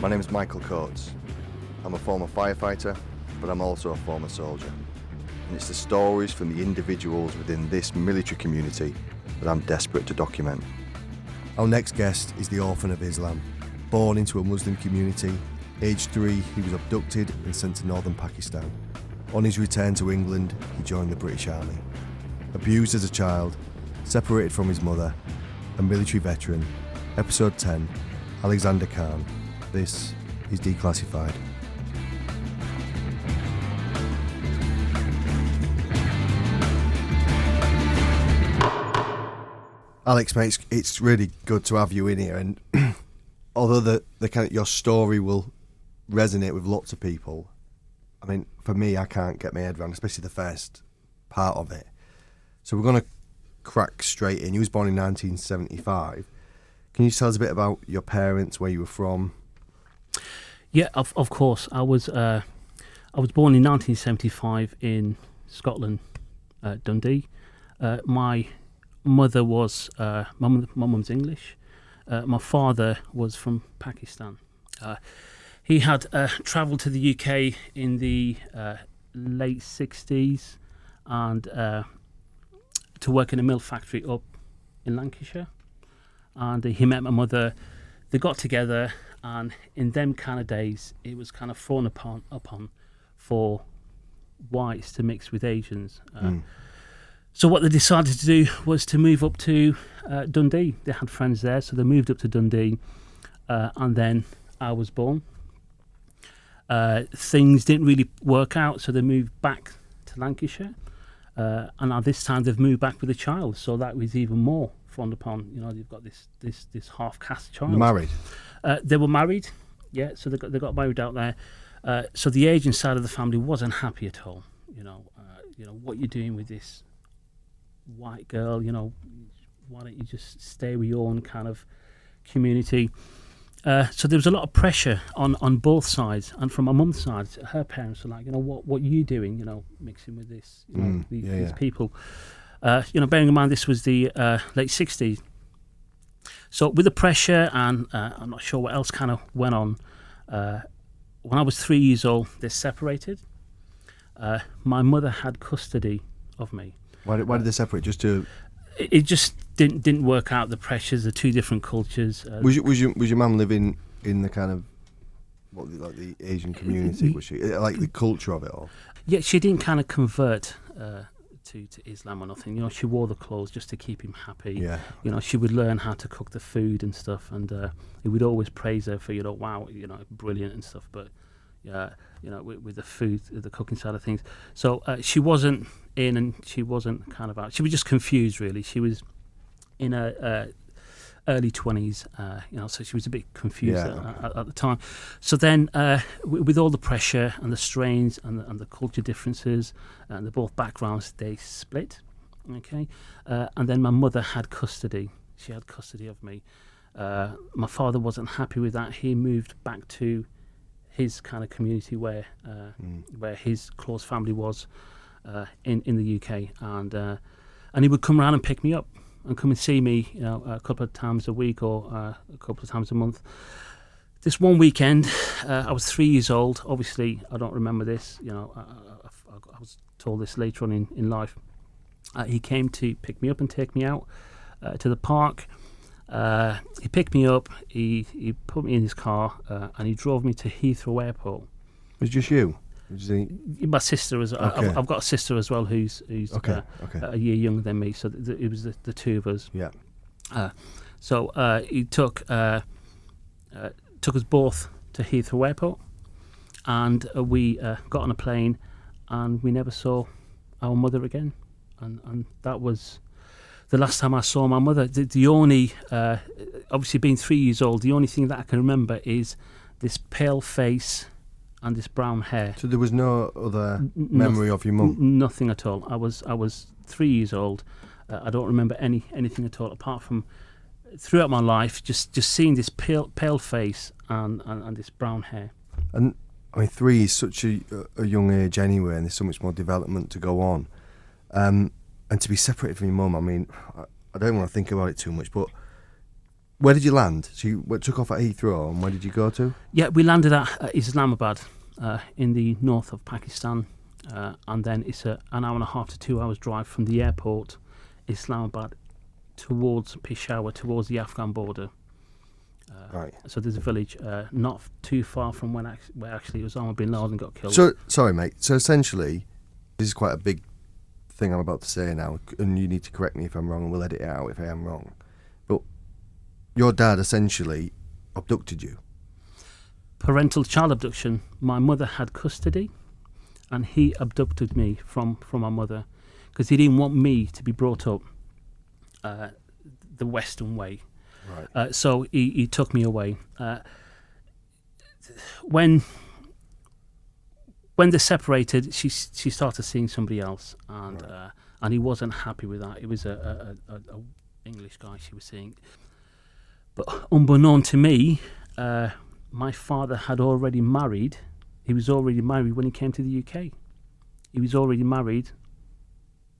My name is Michael Coates. I'm a former firefighter, but I'm also a former soldier. And it's the stories from the individuals within this military community that I'm desperate to document. Our next guest is the orphan of Islam. Born into a Muslim community, aged 3, he was abducted and sent to northern Pakistan. On his return to England, he joined the British Army. Abused as a child, separated from his mother, a military veteran. Episode 10, Alexander Khan. This is Declassified. Alex, mate, it's really good to have you in here, and although the kind of your story will resonate with lots of people, I mean, for me, I can't get my head around, especially the first part of it. So we're going to crack straight in. You was born in 1975. Can you tell us a bit about your parents, where you were from? Yeah, of course. I was born in 1975 in Scotland, Dundee. My mother was my mum's English. My father was from Pakistan. He had travelled to the UK in the late 60s and to work in a mill factory up in Lancashire. And he met my mother. They got together, and in them kind of days, it was kind of frowned upon for whites to mix with Asians. So what they decided to do was to move up to Dundee. They had friends there, so they moved up to Dundee, and then I was born. Things didn't really work out, so they moved back to Lancashire, and now this time they've moved back with a child, so that was even more frowned upon. You know, you've got this half-caste child. Married? They were married, yeah. So they got married out there. So the Asian side of the family wasn't happy at all. You know, what you're doing with this white girl, why don't you just stay with your own kind of community? So there was a lot of pressure on both sides, and from my mum's side, her parents were like, what are you doing, mixing with this, these people. Bearing in mind this was the late 60s. So with the pressure, and I'm not sure what else kind of went on, when I was 3 years old, they separated. My mother had custody of me. Why did they separate? Just to... It just didn't work out. The pressures, the two different cultures. Was your mum living in the kind of the Asian community? Was she like the culture of it all? Yeah, she didn't kind of convert to Islam or nothing. She wore the clothes just to keep him happy. Yeah. She would learn how to cook the food and stuff, and he would always praise her for wow, brilliant and stuff. But with the food, the cooking side of things. So she wasn't in, and she wasn't kind of out. She was just confused, really. She was in her early 20s, so she was a bit confused at the time. So then, with all the pressure and the strains and the culture differences and the both backgrounds, they split. Okay, and then my mother had custody. She had custody of me. My father wasn't happy with that. He moved back to his kind of community where his close family was in the UK, and he would come around and pick me up and come and see me, a couple of times a week or a couple of times a month. This one weekend, I was 3 years old. Obviously, I don't remember this. I was told this later on in life. He came to pick me up and take me out to the park. He picked me up, he put me in his car, and he drove me to Heathrow Airport. It was just you? My sister was. Okay. I've got a sister as well who's okay. A year younger than me, so it was the two of us. Yeah. So he took us both to Heathrow Airport, and we got on a plane, and we never saw our mother again, and that was the last time I saw my mother. The only, obviously being 3 years old, the only thing that I can remember is this pale face and this brown hair. So there was no other memory of your mum? Nothing at all. I was 3 years old. I don't remember anything at all, apart from throughout my life just seeing this pale face and this brown hair. And I mean, 3 is such a young age anyway, and there's so much more development to go on. And to be separated from your mum, I mean, I don't want to think about it too much, but where did you land? So you took off at Heathrow, and where did you go to? Yeah, we landed at Islamabad in the north of Pakistan, and then it's an hour and a half to 2 hours drive from the airport, Islamabad, towards Peshawar, towards the Afghan border. Right. So there's a village not too far from where actually Osama bin Laden got killed. So, sorry, mate. So essentially, this is quite a big thing I'm about to say now, and you need to correct me if I'm wrong, and we'll edit it out if I am wrong. But your dad essentially abducted you. Parental child abduction. My mother had custody, and he abducted me from my mother because he didn't want me to be brought up the Western way. Right. So he took me away. When they separated, she started seeing somebody else, and he wasn't happy with that. It was a English guy she was seeing. But unbeknown to me, my father had already married. He was already married when he came to the UK. He was already married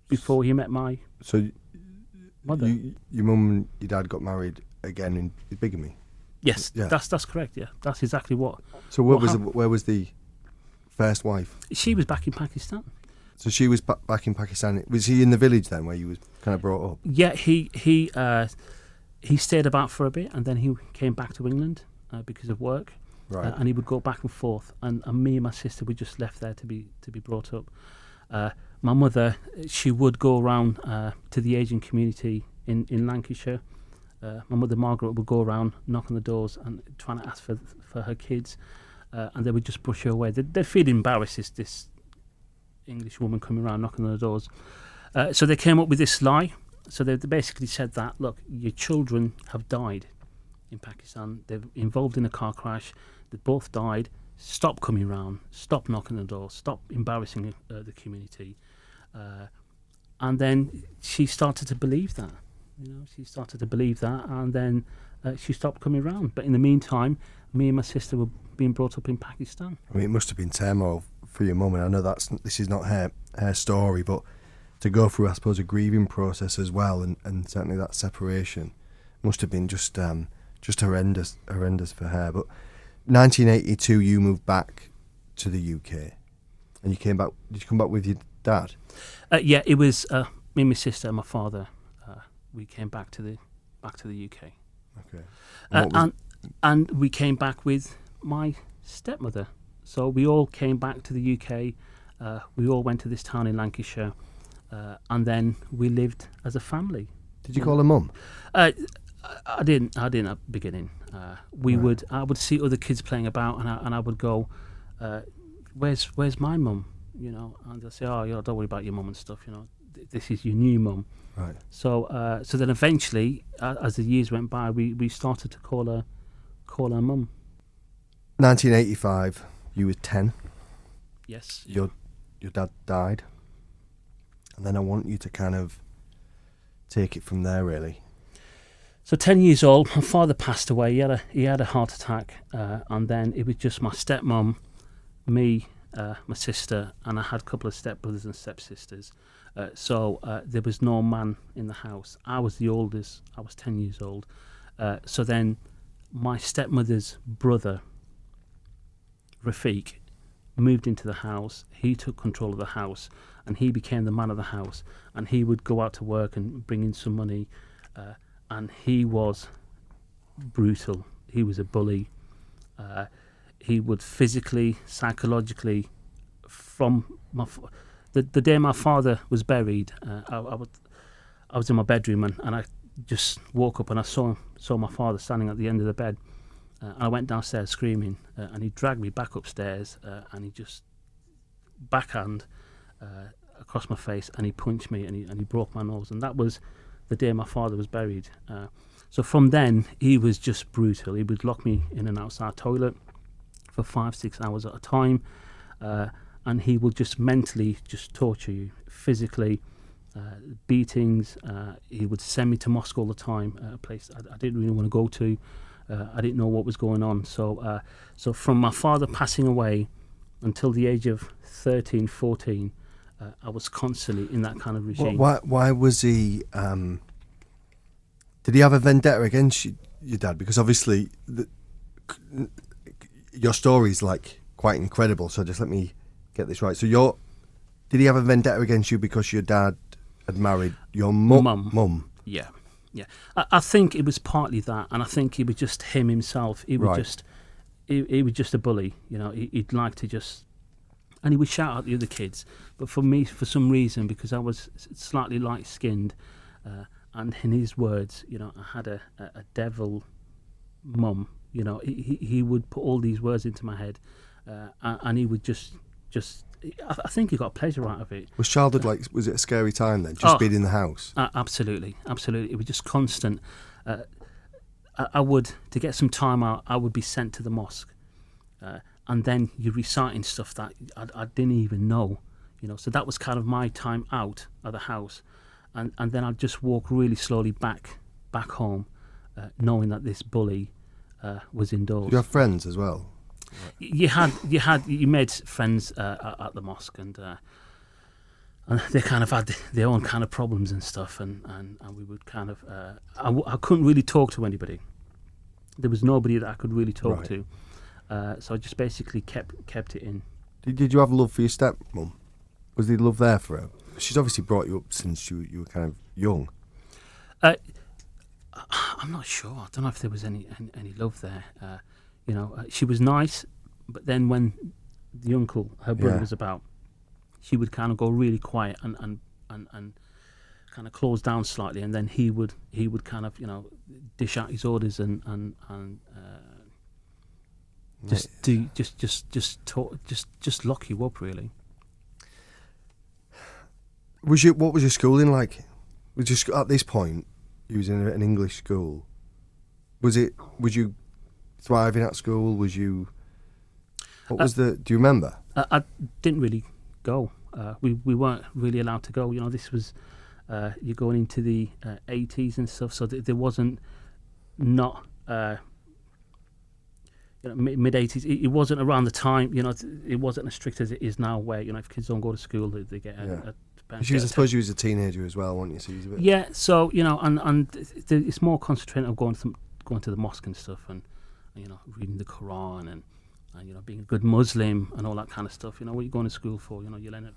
before he met my mother. Your mum and your dad got married again in bigamy. Yes, yeah. That's correct. Yeah, that's exactly what. So where was the first wife? She was back in Pakistan. So she was back in Pakistan. Was he in the village then, where you was kind of brought up? Yeah, he stayed about for a bit, and then he came back to England because of work. Right. And he would go back and forth, and me and my sister were just left there to be brought up. My mother, she would go around to the Asian community in Lancashire. My mother Margaret would go around, knock on the doors, and trying to ask for her kids, and they would just brush her away. They'd feel embarrassed, this English woman coming around knocking on the doors. So they came up with this lie. So they basically said that, look, your children have died in Pakistan. They're involved in a car crash. They both died. Stop coming round. Stop knocking on the door. Stop embarrassing the community. And then she started to believe that. She started to believe that, and then she stopped coming round. But in the meantime, me and my sister were being brought up in Pakistan. I mean, it must have been turmoil for your mum, and I know this is not her story, but to go through, I suppose, a grieving process as well, and certainly that separation must have been just horrendous for her. But 1982, you moved back to the UK, and you came back. Did you come back with your dad? Yeah, it was me and my sister and my father. We came back to the UK. Okay. And we came back with my stepmother. So we all came back to the UK. We all went to this town in Lancashire, and then we lived as a family. Did you call her mum? I didn't at the beginning. I would see other kids playing about, and I would go, "Where's my mum?" And they'll say, "Oh, don't worry about your mum and stuff. This is your new mum." Right. So then eventually, as the years went by, we started to call her mum. 1985, you were 10. Yes. Your dad died, and then I want you to kind of take it from there, really. So 10 years old, my father passed away. He had a heart attack, and then it was just my stepmom, me, my sister, and I had a couple of stepbrothers and stepsisters. So there was no man in the house. I was the oldest. I was 10 years old. So then my stepmother's brother, Rafiq, moved into the house. He took control of the house, and he became the man of the house. And he would go out to work and bring in some money. And he was brutal. He was a bully. He would physically, psychologically, from the day my father was buried, I was in my bedroom, and I just woke up and I saw my father standing at the end of the bed. And I went downstairs screaming, and he dragged me back upstairs, and he just backhand across my face, and he punched me, and he broke my nose. And that was the day my father was buried. So from then, he was just brutal. He would lock me in an outside toilet for 5-6 hours at a time, and he would just mentally just torture you, physically, beatings. He would send me to mosque all the time, a place I didn't really want to go to. I didn't know what was going on. So from my father passing away until the age of 13, 14, I was constantly in that kind of regime. Why was he... did he have a vendetta against your dad? Because obviously your story is like quite incredible. So just let me get this right. So did he have a vendetta against you because your dad had married your mum? Yeah. I think it was partly that, and I think it was just him himself. He was Right. he was just a bully. You know, he'd like to just, and he would shout at the other kids. But for me, for some reason, because I was slightly light-skinned, and in his words, you know, I had a devil mum. You know, he would put all these words into my head, and he would just. I think he got pleasure out of it. Was childhood was it a scary time then? Just being in the house? Absolutely. It was just constant. I would, to get some time out, I would be sent to the mosque, and then you're reciting stuff that I didn't even know, you know. So that was kind of my time out of the house, and then I'd just walk really slowly back home, knowing that this bully was indoors. Did you have friends as well? You made friends at the mosque, and they kind of had their own kind of problems and stuff, and we would kind of I couldn't really talk to anybody. There was nobody that I could really talk to, so I just basically kept it in. Did you have love for your stepmom? Was the love there for her? She's obviously brought you up since you were kind of young. I'm not sure. I don't know if there was any love there. You know, she was nice, but then when the uncle, her brother, was about, she would kind of go really quiet and kind of close down slightly, and then he would kind of, you know, dish out his orders and just lock you up, really. What was your schooling like? At this point, you was in an English school. Was you thriving at school? Was you? What was do you remember? I didn't really go. We weren't really allowed to go. You know, this was you're going into the 80s and stuff, so there wasn't mid 80s. It wasn't around the time. You know, it wasn't as strict as it is now, where, you know, if kids don't go to school, they get a I suppose you was a teenager as well, weren't you? So you was a bit... Yeah, so, you know, and it's more concentrated on going to the mosque and stuff, and you know, reading the Quran and you know, being a good Muslim and all that kind of stuff. You know, what you're going to school for? You know, you'll end up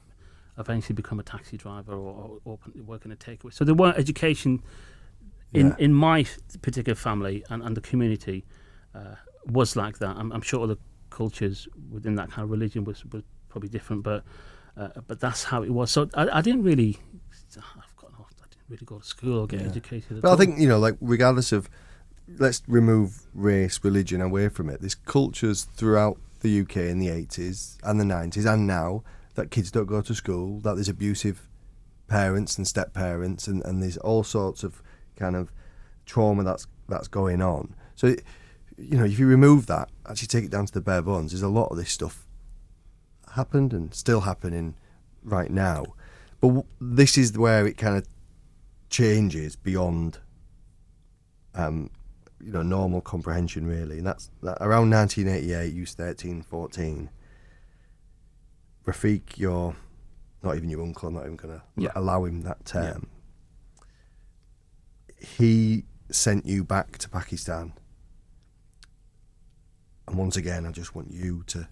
eventually become a taxi driver or work in a takeaway. So there weren't education in my particular family, and the community was like that. I'm sure other cultures within that kind of religion was probably different, but that's how it was. So I didn't really go to school or get educated. But I think, you know, like, regardless of, let's remove race, religion away from it. There's cultures throughout the UK in the 80s and the 90s and now that kids don't go to school, that there's abusive parents and step-parents, and there's all sorts of kind of trauma that's going on. So, you know, if you remove that, actually take it down to the bare bones, there's a lot of this stuff happened and still happening right now. But this is where it kind of changes beyond you know, normal comprehension, really. And that's that around 1988, you was 13, 14. Rafiq, you're not even your uncle, I'm not even going to allow him that term. Yeah. He sent you back to Pakistan. And once again, I just want you to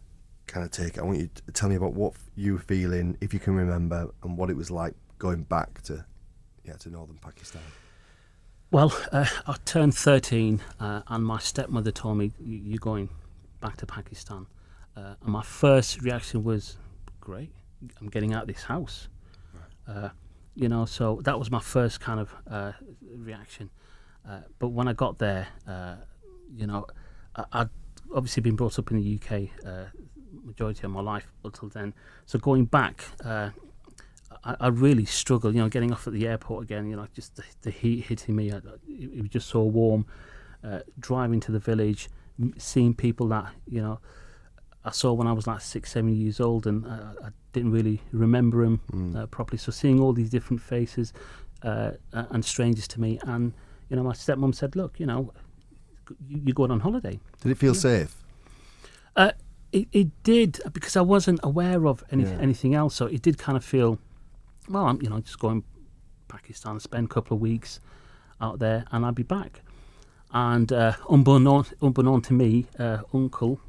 kind of take it. I want you to tell me about what you were feeling, if you can remember, and what it was like going back to northern Pakistan. Well, I turned 13, and my stepmother told me, you're going back to Pakistan. And my first reaction was, great, I'm getting out of this house. Right. You know, so that was my first kind of reaction. But when I got there, you know, I'd obviously been brought up in the UK majority of my life until then. So going back, I really struggled, you know, getting off at the airport again, you know, just the heat hitting me. It was just so warm. Driving to the village, seeing people that, you know, I saw when I was like 6-7 years old, and I didn't really remember them properly. So seeing all these different faces and strangers to me, and, you know, my stepmom said, look, you know, you're going on holiday. Did it feel safe? It did, because I wasn't aware of anything else. So it did kind of feel, well, I'm, you know, just going Pakistan, spend a couple of weeks out there, and I'll be back. And unbeknown to me, Uncle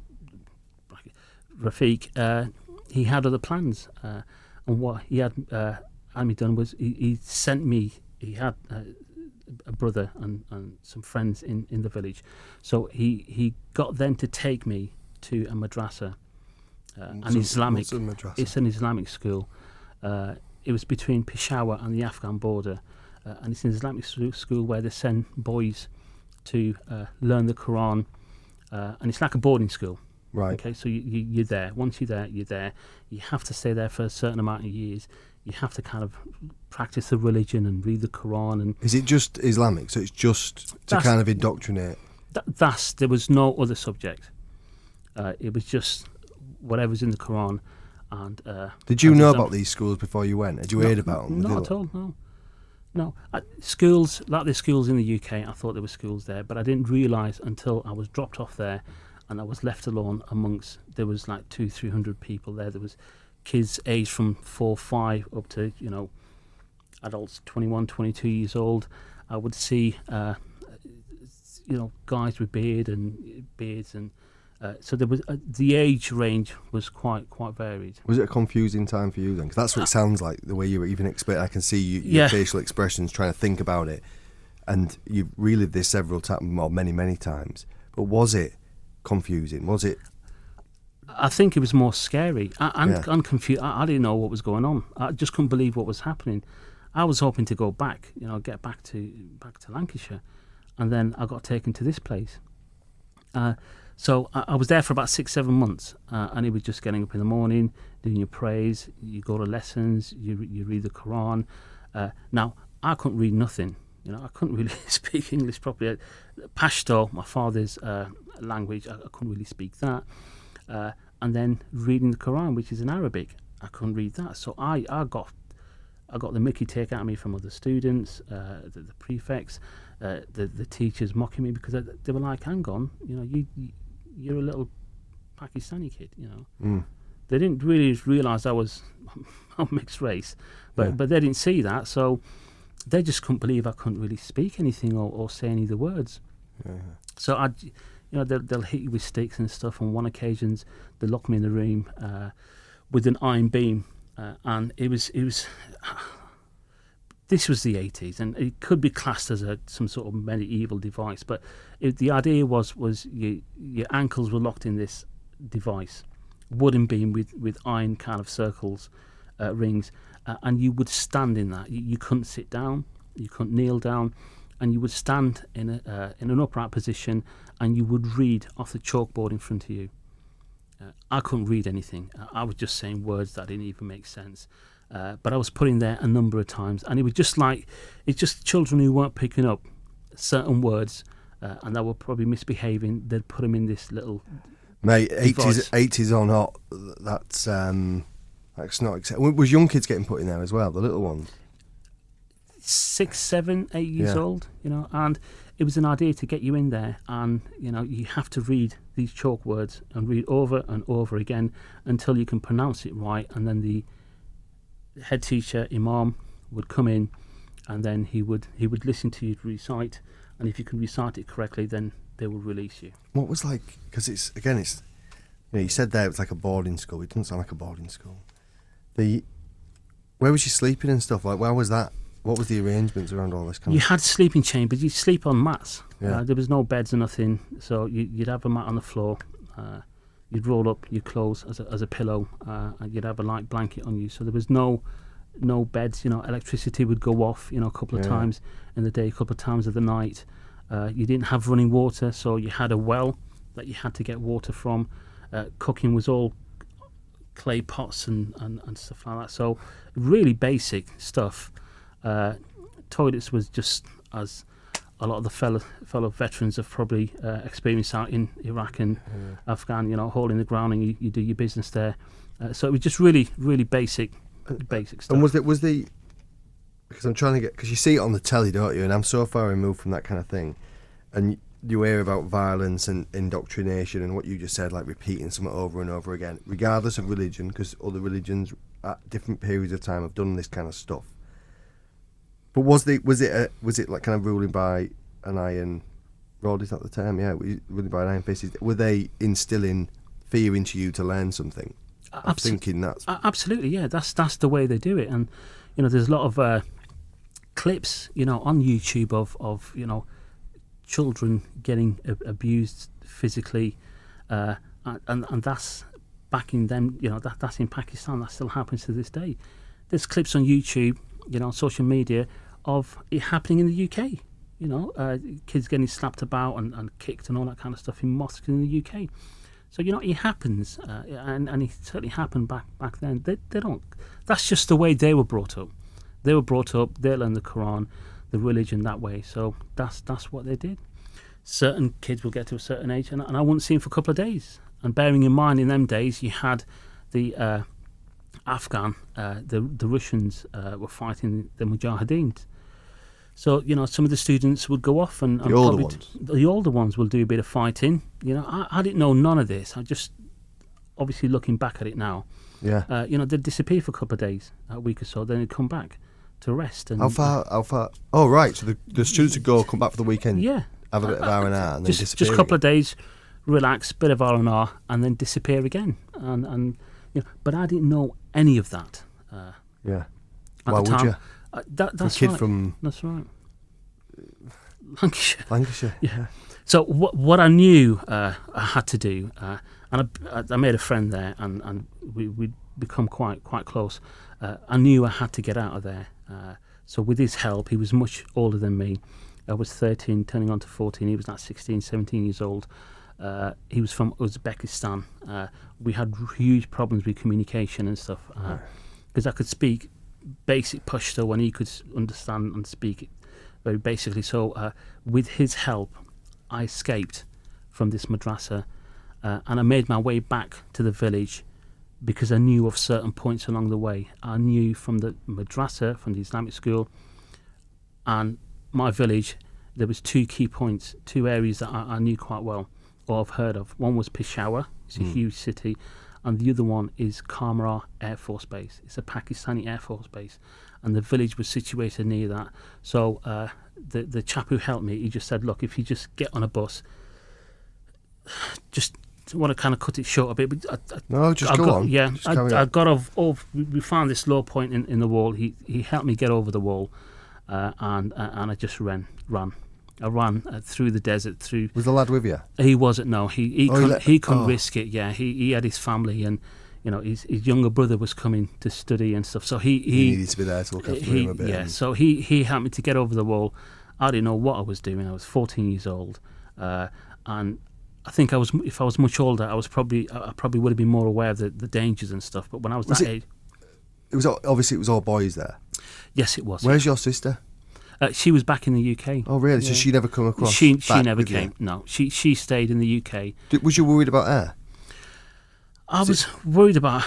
Rafiq, he had other plans. And what he had me done was he sent me. He had a brother and some friends in the village, so he got them to take me to a madrasa, an Islamic. What's a madrasa? It's an Islamic school. It was between Peshawar and the Afghan border, and it's an Islamic school where they send boys to learn the Quran, and it's like a boarding school. Right. Okay, so you're there. Once you're there, you're there. You have to stay there for a certain amount of years. You have to kind of practice the religion and read the Quran. And is it just Islamic? So it's just to kind of indoctrinate? There was no other subject. It was just whatever's in the Quran. And did you know about these schools before you went? Had you heard about them? Not at all, no. Schools, like the schools in the UK, I thought there were schools there, but I didn't realise until I was dropped off there and I was left alone amongst, there was like 200-300 people there. There was kids aged from 4, 5 up to, adults 21, 22 years old. I would see, guys with beards, and so there was the age range was quite varied. Was it a confusing time for you then? Because that's what it sounds like, the way you were even explaining. I can see your facial expressions trying to think about it, and you've relived this several times, or many times. But was it confusing? Was it? I think it was more scary and confused. I didn't know what was going on. I just couldn't believe what was happening. I was hoping to go back, get back to Lancashire, and then I got taken to this place. So I was there for about 6-7 months, and it was just getting up in the morning, doing your prayers, you go to lessons, you read the Quran. Now, I couldn't read nothing. I couldn't really speak English properly. Pashto, my father's language, I couldn't really speak that. And then reading the Quran, which is in Arabic, I couldn't read that. So I got the mickey taken out of me from other students, the prefects, the teachers mocking me because they were like, "Hang on, you're a little Pakistani kid." They didn't really realise I was mixed race, but they didn't see that, so they just couldn't believe I couldn't really speak anything or say any of the words. So they'll hit you with sticks and stuff. On one occasion, they locked me in the room with an iron beam, and it was. This was the 80s, and it could be classed as some sort of medieval device. But the idea was your ankles were locked in this device, wooden beam with iron kind of circles, rings, and you would stand in that. You couldn't sit down, you couldn't kneel down, and you would stand in an upright position, and you would read off the chalkboard in front of you. I couldn't read anything. I was just saying words that didn't even make sense. But I was put in there a number of times, and it was just it's just children who weren't picking up certain words, and they were probably misbehaving. They'd put them in this little. Mate, device. 80s or not, that's not acceptable. Was young kids getting put in there as well, the little ones? 6, 7, 8 years old, and it was an idea to get you in there, and you have to read these chalk words and read over and over again until you can pronounce it right, and then the head teacher, Imam, would come in, and then he would listen to you recite, and if you can recite it correctly, then they will release you. What was because it's you said there it was like a boarding school. It doesn't sound like a boarding school. Where was you sleeping and stuff? Like, where was that? What was the arrangements around all this kind You of? had sleeping chambers. You'd sleep on mats. Yeah. There was no beds or nothing, so you'd have a mat on the floor. You'd roll up your clothes as a pillow, and you'd have a light blanket on you. So there was no beds. Electricity would go off, a couple of times in the day, a couple of times of the night. You didn't have running water, so you had a well that you had to get water from. Cooking was all clay pots and stuff like that. So really basic stuff. Toilets was just as a lot of the fellow veterans have probably experienced out in Iraq and Afghan, hole in the ground, and you do your business there. So it was just really, really basic stuff. And was the because I'm trying to get, because you see it on the telly, don't you? And I'm so far removed from that kind of thing, and you hear about violence and indoctrination and what you just said, like repeating something over and over again, regardless of religion, because other religions at different periods of time have done this kind of stuff. But was it like kind of ruling by an iron Rod, is that the term? Yeah, running by an iron fist. Were they instilling fear into you to learn something? I'm thinking that's absolutely, yeah. That's the way they do it, and there's a lot of clips, on YouTube of children getting abused physically, and that's back in them. That's in Pakistan. That still happens to this day. There's clips on YouTube, on social media of it happening in the UK. Kids getting slapped about and kicked and all that kind of stuff in mosques in the UK. So it happens, and it certainly happened back then. They don't. That's just the way they were brought up. They were brought up. They learned the Quran, the religion that way. So that's what they did. Certain kids will get to a certain age, and I wouldn't see them for a couple of days. And bearing in mind, in them days, you had the Afghan, the Russians were fighting the Mujahideen. So, some of the students would go off and the older ones will do a bit of fighting. I didn't know none of this. I just, obviously looking back at it now, they'd disappear for a couple of days, a week or so, then they'd come back to rest. And How far? Oh, right. So the students would come back for the weekend, yeah, have a bit of R&R and then disappear. Just a couple of days, relax, bit of R&R, and then disappear again. And but I didn't know any of that. Yeah. Why would you? That's a kid right. from That's right. Lancashire. Yeah. So what I knew I had to do, and I made a friend there, and we'd become quite close. I knew I had to get out of there. So with his help, he was much older than me. I was 13, turning on to 14. He was like 16, 17 years old. He was from Uzbekistan. We had huge problems with communication and stuff because I could speak basic Pashto and he could understand and speak it very basically. So with his help, I escaped from this madrasa and I made my way back to the village because I knew of certain points along the way. I knew from the madrasa, from the Islamic school, and my village, there was two key points, two areas that I knew quite well, or I've heard of. One was Peshawar, it's a huge city, and the other one is Kamra Air Force Base. It's a Pakistani Air Force Base, and the village was situated near that. So the chap who helped me, he just said, look, if you just get on a bus, just want to kind of cut it short a bit. But go on. Yeah, just I got off. We found this low point in the wall. He helped me get over the wall, and I just ran. I ran through the desert. Was the lad with you? He wasn't. No, he couldn't risk it. Yeah, he had his family, and his younger brother was coming to study and stuff. So he needed to be there to look after him a bit. Yeah, so he helped me to get over the wall. I didn't know what I was doing. I was 14 years old, and I think if I was much older, I probably would have been more aware of the dangers and stuff. But when I was that age, it was all boys there. Yes, it was. Where's your sister? She was back in the UK. Oh, really? Yeah. So she never come across. She never came. You? No, she stayed in the UK. Was you worried about her? I was worried about.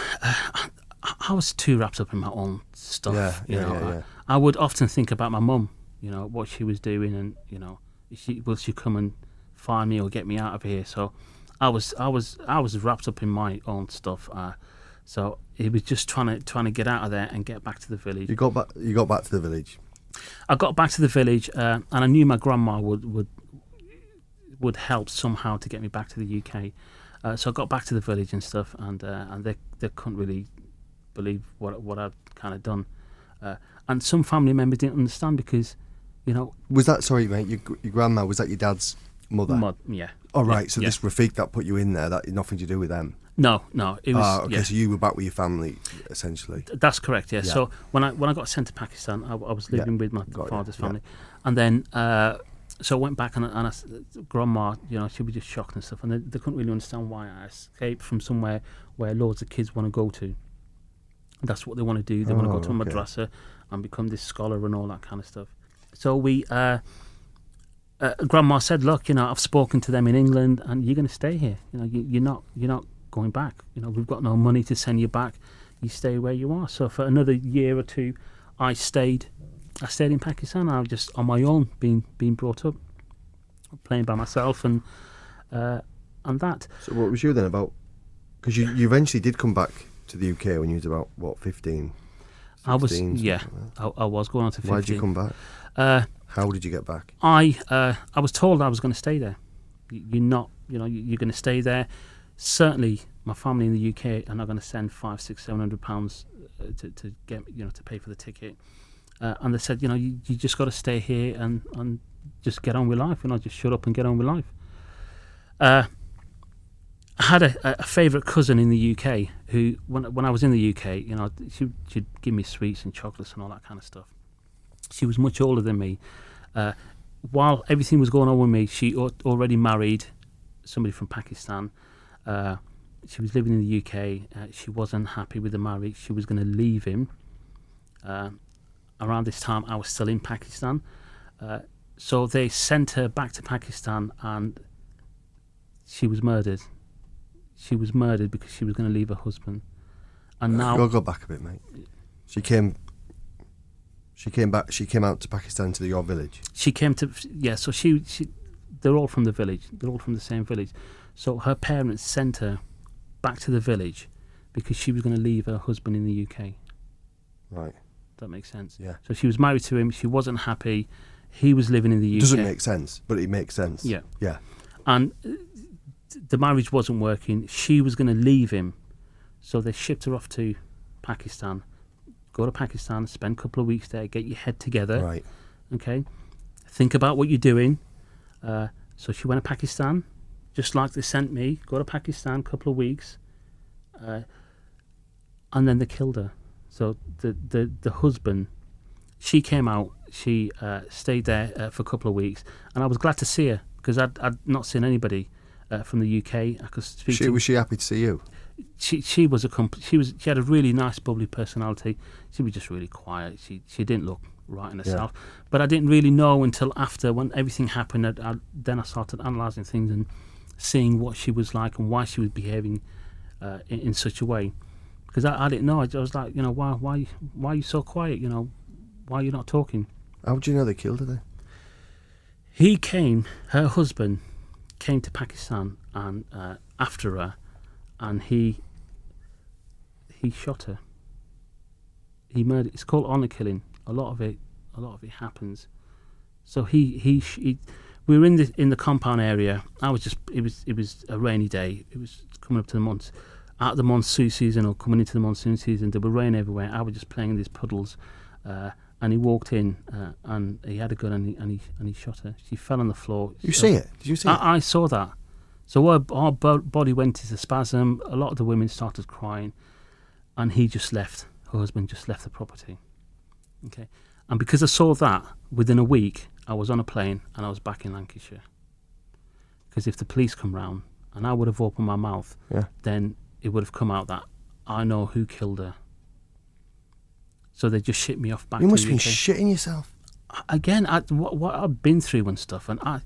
I was too wrapped up in my own stuff. Yeah. I would often think about my mum. What she was doing, and will she come and find me or get me out of here? So I was wrapped up in my own stuff. So it was just trying to get out of there and get back to the village. You got back to the village. I got back to the village, and I knew my grandma would help somehow to get me back to the UK. So I got back to the village and stuff, and they couldn't really believe what I'd kind of done. And some family members didn't understand because, Was that, sorry mate, your grandma, was that your dad's mother? Yeah. Oh right, yeah, so this Rafiq that put you in there, that had nothing to do with them? No, it was. Okay, so you were back with your family, essentially. That's correct. Yeah. So when I got sent to Pakistan, I was living with my father's family, and then so I went back and I, grandma, she was just shocked and stuff, and they couldn't really understand why I escaped from somewhere where loads of kids want to go to. That's what they want to do. They want to go to a madrasa and become this scholar and all that kind of stuff. So we, grandma said, look, I've spoken to them in England, and you're going to stay here. You're not going back. We've got no money to send you back. You stay where you are. So for another year or two, I stayed in Pakistan. I was just on my own, being brought up, playing by myself, and that. So what was you then about? Because you eventually did come back to the UK when you was about 15. I was, I was going on to 15. Why did you come back? How did you get back? I was told I was going to stay there. You're not, you're going to stay there. Certainly, my family in the UK are not going to send £500, £600, to get, to pay for the ticket. And they said, you just got to stay here and just get on with life. Just shut up and get on with life. I had a favourite cousin in the UK who, when I was in the UK, she'd give me sweets and chocolates and all that kind of stuff. She was much older than me. While everything was going on with me, she already married somebody from Pakistan. She was living in the UK. She wasn't happy with the marriage. She was going to leave him. Around this time, I was still in Pakistan. So they sent her back to Pakistan, and she was murdered. She was murdered because she was going to leave her husband. And now, I'll go back a bit, mate. She came back. She came out to Pakistan to your village. She came to So she they're all from the village. They're all from the same village. So her parents sent her back to the village because she was going to leave her husband in the UK. Right. That makes sense. Yeah. So she was married to him. She wasn't happy. He was living in the UK. Doesn't make sense, but it makes sense. Yeah. Yeah. And the marriage wasn't working. She was going to leave him. So they shipped her off to Pakistan. Go to Pakistan, spend a couple of weeks there, get your head together. Right. Okay. Think about what you're doing. So she went to Pakistan, just like they sent me. Go to Pakistan, couple of weeks. And then they killed her. So the husband, she came out, she stayed there for a couple of weeks, and I was glad to see her because I'd not seen anybody from the UK. I could speak to. Was she happy to see you? She was she had a really nice, bubbly personality. She was just really quiet. She didn't look right in herself. Yeah. But I didn't really know until after, when everything happened. Then I started analysing things and seeing what she was like and why she was behaving in such a way. Because I didn't know. I was like, why are you so quiet? Why are you not talking? How do you know they killed her then? He came, her husband came to Pakistan and after her, and he shot her. He murdered. It's called honour killing. A lot of it happens. So we were in the compound area. It was a rainy day. It was coming up to the out of the monsoon season or coming into the monsoon season. There were rain everywhere. I was just playing in these puddles, and he walked in and he had a gun and he shot her. She fell on the floor. You see it? Did you see it? I saw that. So our body went into spasm. A lot of the women started crying, and he just left. Her husband just left the property. Okay, and because I saw that, within a week I was on a plane and I was back in Lancashire. Because if the police come round and I would have opened my mouth, then it would have come out that I know who killed her. So they just shipped me off back. You to must the have UK. been shitting yourself. Again, what I've been through and stuff, and I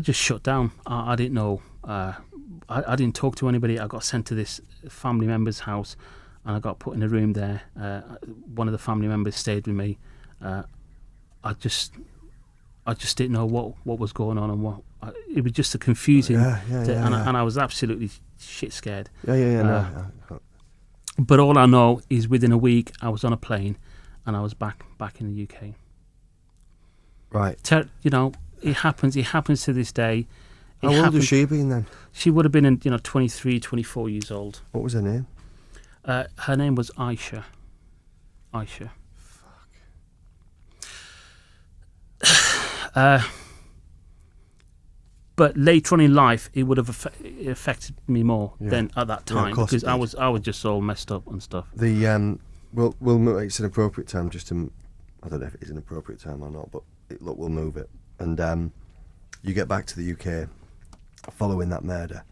just shut down. I didn't know. I didn't talk to anybody. I got sent to this family member's house, and I got put in a room there. One of the family members stayed with me. I just didn't know what was going on, and it was just a confusing. And I was absolutely shit scared. No. But all I know is within a week I was on a plane, and I was back in the UK. Right. It happens. It happens to this day. How old was she been then? She would have been 23, 24 years old. What was her name? Her name was Aisha. Fuck. But later on in life, it would have affected me more than at that time, because I was just all messed up and stuff. It's an appropriate time just to. I don't know if it is an appropriate time or not, but we'll move it. And you get back to the UK following that murder,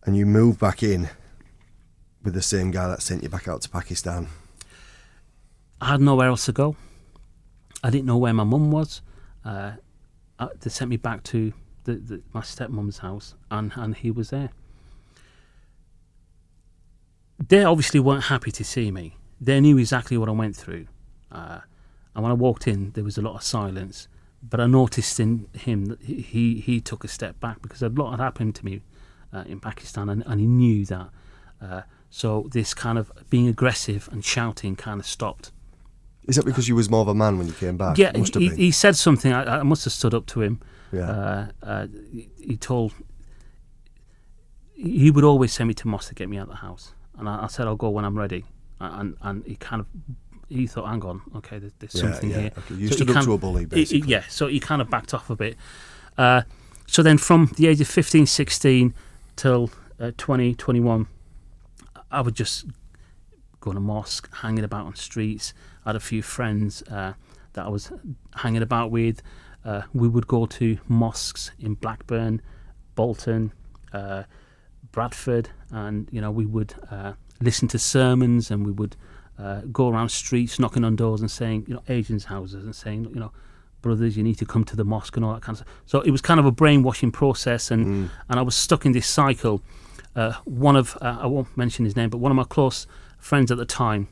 and you move back in with the same guy that sent you back out to Pakistan. I had nowhere else to go. I didn't know where my mum was. They sent me back to my stepmom's house, and he was there. They obviously weren't happy to see me. They knew exactly what I went through. And when I walked in, there was a lot of silence. But I noticed in him that he took a step back, because a lot had happened to me in Pakistan, and he knew that. So this kind of being aggressive and shouting kind of stopped. Is that because you was more of a man when you came back? Yeah, Must have been. he said something. I must have stood up to him. Yeah. He would always send me to mosque to get me out of the house, and I said I'll go when I'm ready. And he thought, hang on, okay, there's something here. Okay. You So stood he up to a bully, basically. so he kind of backed off a bit. So then from the age of 15, 16 till 20, 21, I would just go to mosque, hanging about on streets. I had a few friends that I was hanging about with. We would go to mosques in Blackburn, Bolton, Bradford, and we would listen to sermons, and we would go around streets knocking on doors and saying, Asians' houses, and saying, brothers, you need to come to the mosque and all that kind of stuff. So it was kind of a brainwashing process, and I was stuck in this cycle. One of I won't mention his name, but one of my close friends at the time,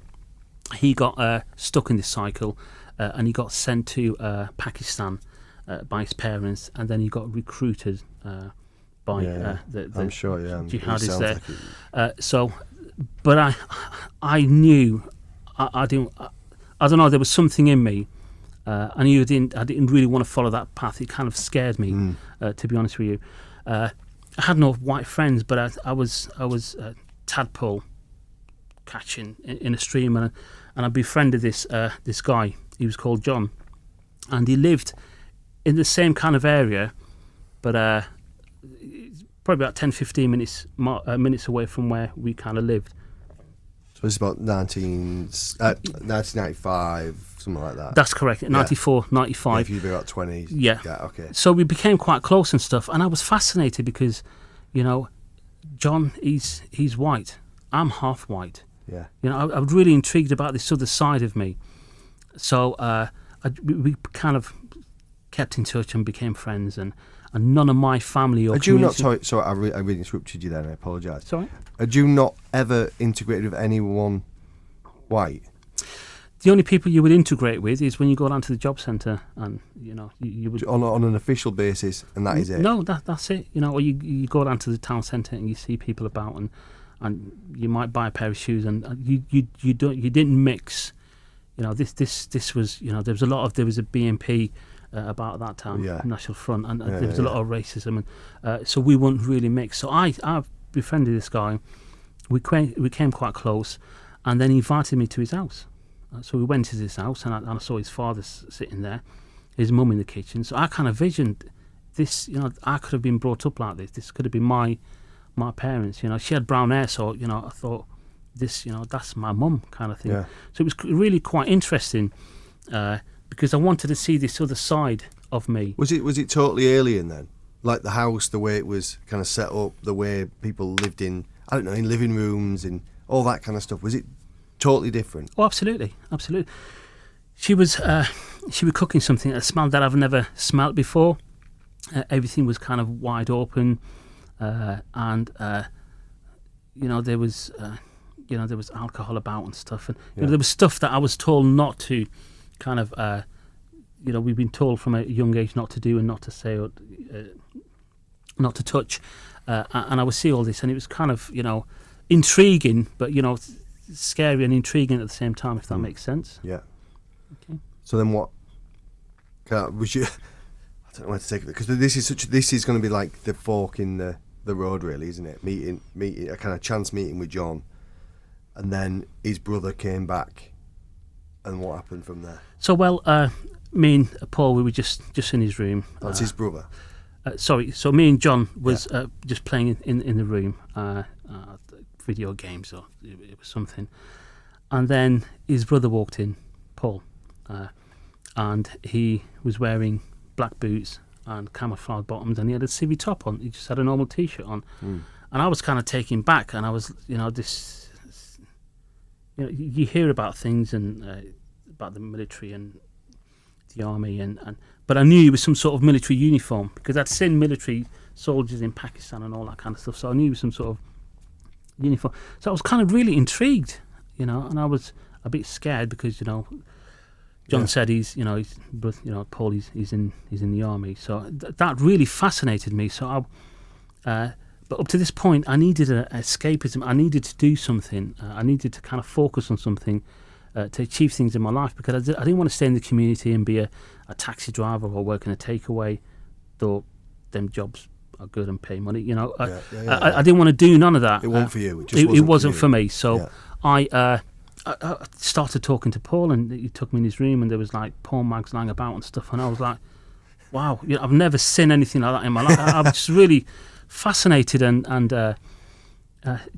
he got stuck in this cycle, and he got sent to Pakistan by his parents, and then he got recruited by the I'm sure, jihadis there. But I knew I didn't. I don't know. There was something in me. I knew I didn't really want to follow that path. It kind of scared me, to be honest with you. I had no white friends, but I was tadpole catching in a stream, and I befriended this guy. He was called John, and he lived in the same kind of area, but probably about 10-15 minutes away from where we kind of lived. So it's about 1995, something like that. That's correct. 94, 95. Yeah, if you'd be about 20. Yeah. Yeah. Okay. So we became quite close and stuff, and I was fascinated because, John, he's white. I'm half white. Yeah. I was really intrigued about this other side of me. So we kind of kept in touch and became friends, and none of my family or community... Sorry, I really interrupted you then, I apologise. Sorry? Had you not ever integrated with anyone white? The only people you would integrate with is when you go down to the job centre, and, you would... On an official basis, and that is it? No, that's it. Or you go down to the town centre and you see people about, and you might buy a pair of shoes, and you didn't mix. This was, there was a BNP about that time, National Front, and there was a lot of racism, and so we wouldn't really mix. So I befriended this guy. We came quite close, and then he invited me to his house. So we went to his house, and I saw his father sitting there, his mum in the kitchen. So I kind of visioned this. I could have been brought up like this. This could have been my parents. She had brown hair, so I thought this. That's my mum, kind of thing. Yeah. So it was really quite interesting. Because I wanted to see this other side of me. Was it totally alien then? Like the house, the way it was kind of set up, the way people lived in living rooms and all that kind of stuff. Was it totally different? Oh, absolutely. She was cooking something, a smell that I've never smelt before. Everything was kind of wide open, and there was alcohol about and stuff, and there was stuff that I was told not to. Kind of, we've been told from a young age not to do and not to say or not to touch, and I would see all this, and it was kind of, intriguing, but scary and intriguing at the same time, if that makes sense. Yeah. Okay. So then, what? Was you? I don't know where to take it, because this is going to be like the fork in the road, really, isn't it? Meeting a kind of chance meeting with John, and then his brother came back. And what happened from there? So, me and Paul, we were just in his room. That's his brother? Sorry, so me and John was just playing in the room, video games, or it was something. And then his brother walked in, Paul, and he was wearing black boots and camouflage bottoms, and he had a civvy top on. He just had a normal T-shirt on. And I was kind of taken back, and I was, this... you hear about things and about the military and the army, but I knew he was some sort of military uniform because I'd seen military soldiers in Pakistan and all that kind of stuff. So I knew he was some sort of uniform. So I was kind of really intrigued, and I was a bit scared because John said he's Paul he's in the army. So that really fascinated me. So but up to this point, I needed escapism. I needed to do something. I needed to kind of focus on something to achieve things in my life, because I didn't want to stay in the community and be a taxi driver or work in a takeaway, though them jobs are good and pay money. You know, I didn't want to do none of that. It wasn't for you. It wasn't for me. So Yeah. I started talking to Paul, and he took me in his room, and there was like porn mags lying about and stuff, and I was like, wow, you know, I've never seen anything like that in my life. I was just really fascinated and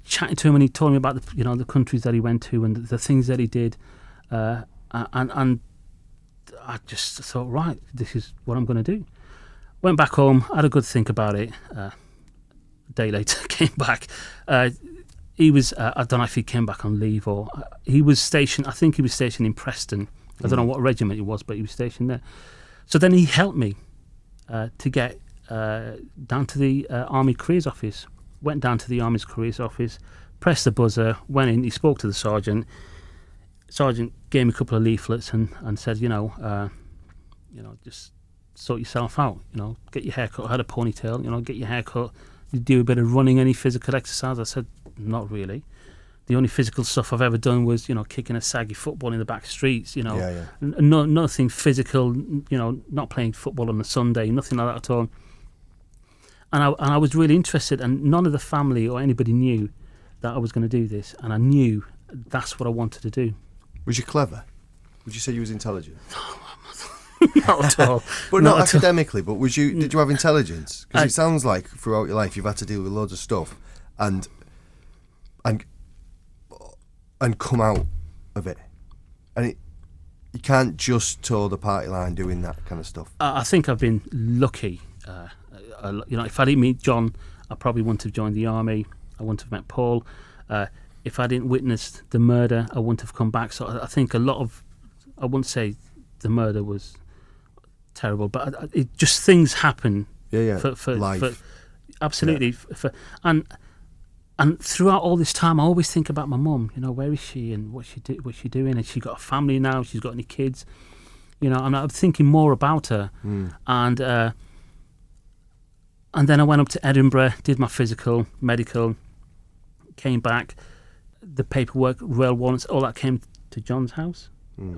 chatting to him, and he told me about the countries that he went to and the things that he did, and I just thought, right, this is what I'm going to do. Went back home, had a good think about it. A day later, came back. He was, I don't know if he came back on leave or he was stationed. I think he was stationed in Preston. I don't know what regiment he was, but he was stationed there. So then he helped me to get down to the Army Careers Office. Went down to the Army's Careers Office, pressed the buzzer, went in. He spoke to the sergeant. Sergeant gave me a couple of leaflets and said, just sort yourself out. Get your hair cut. I had a ponytail. Get your hair cut. You do a bit of running, any physical exercise. I said, not really. The only physical stuff I've ever done was, kicking a saggy football in the back streets. Nothing physical. Not playing football on a Sunday. Nothing like that at all. And I was really interested, and none of the family or anybody knew that I was going to do this, and I knew that's what I wanted to do. Was you clever? Would you say you was intelligent? Not at all. But not academically, but did you have intelligence? Because it sounds like throughout your life you've had to deal with loads of stuff and come out of it. And you can't just toe the party line doing that kind of stuff. I think I've been lucky. If I didn't meet John, I probably wouldn't have joined the army. I wouldn't have met Paul. If I didn't witness the murder, I wouldn't have come back. So I think I wouldn't say the murder was terrible, but it just things happen. For life. Absolutely. Yeah. And throughout all this time, I always think about my mum. Where is she and what's she doing? And she got a family now. She's got any kids? And I'm thinking more about her. And then I went up to Edinburgh, did my physical, medical, came back. The paperwork, rail warrants, all that came to John's house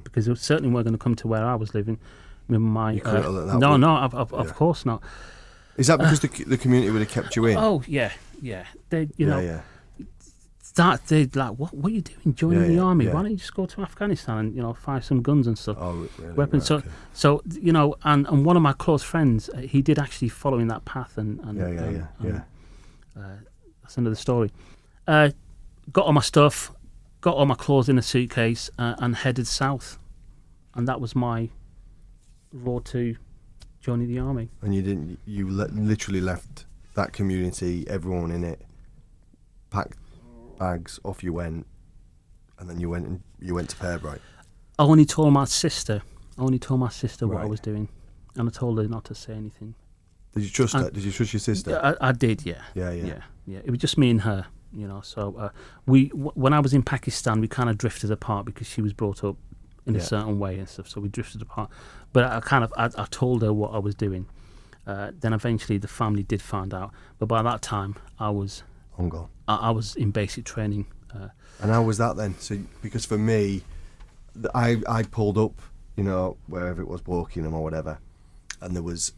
because it certainly weren't going to come to where I was living. With my you couldn't let that no, work. of course not. Is that because the community would have kept you in? Oh yeah. They they'd like, what are you doing joining the army? Why don't you just go to Afghanistan and fire some guns and stuff, weapons? Right, so and one of my close friends, he did actually follow in that path, and that's another story. Got all my stuff, got all my clothes in a suitcase, and headed south, and that was my road to joining the army. And you literally left that community, everyone in it, packed bags, off you went, and then you went to Pearbright. I only told my sister what I was doing, and I told her not to say anything. Did you trust her? Did you trust your sister? I did, yeah. Yeah. It was just me and her, So when I was in Pakistan, we kind of drifted apart because she was brought up in a certain way and stuff. So we drifted apart. But I told her what I was doing. Then eventually the family did find out. But by that time, I was on go. I was in basic training. And how was that then? So because for me, I pulled up, wherever it was, Wokingham or whatever, and there was,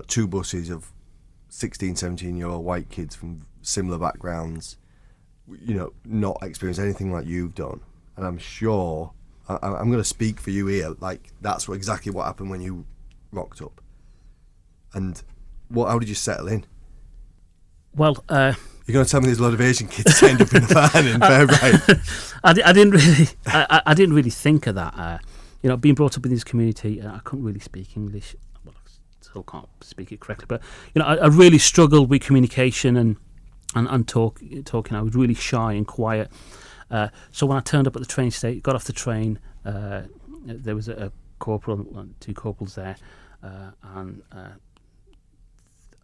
2 buses of 16, 17-year-old white kids from similar backgrounds, not experienced anything like you've done. And I'm sure, I'm going to speak for you here, like that's exactly what happened when you rocked up. And how did you settle in? Well, you're going to tell me there's a lot of Asian kids turned up in the van in Fairbright? I didn't really think of that. Being brought up in this community, I couldn't really speak English. Well, I still can't speak it correctly, but I really struggled with communication and talking. I was really shy and quiet. So when I turned up at the train station, got off the train, there was a corporal, 2 corporals there, and